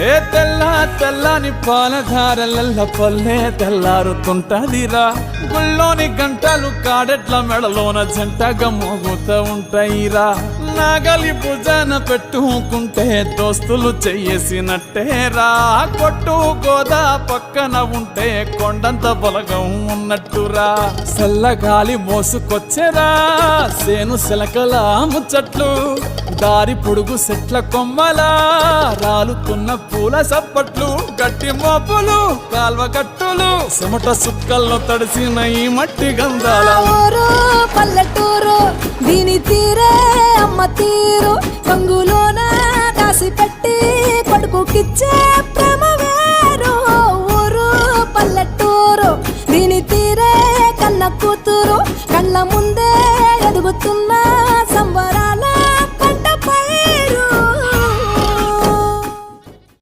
ఏ తెల్లని పాలధారలల్ల పల్లె తెల్లారుతుంటదిరా గుళ్ళోని గంటలు కాడెట్ల మెడలోన జంటగా మోగుతూ ఉంటాయిరా నాగలి భుజాన పెట్టుకుంటే దోస్తులు చెయ్యేసినట్టేరా కొట్టు గోదా పక్కన ఉంటే కొండంత బలగం ఉన్నట్టురా చల్లగాలి మోసుకొచ్చేరా సేను శిలకల ముచ్చట్లు దారి పొడుగు చెట్ల కొమ్మలా రాలుతున్న పూల సప్పట్లు గట్టి మోపులు కాల్వ గట్టులు చెమట సుక్కల్లో తడిసిన ఈ మట్టి గంధాల ఊరు పల్లెటూరు దీని తీరే అమ్మ తీరు కంగులోన దాసి పెట్టి కొడుకుకిచ్చే ప్రేమ వేరు ఊరు పల్లెటూరు దీని తీరే కన్న కూతురు కళ్ళ ముందే ఎదుగుతున్నా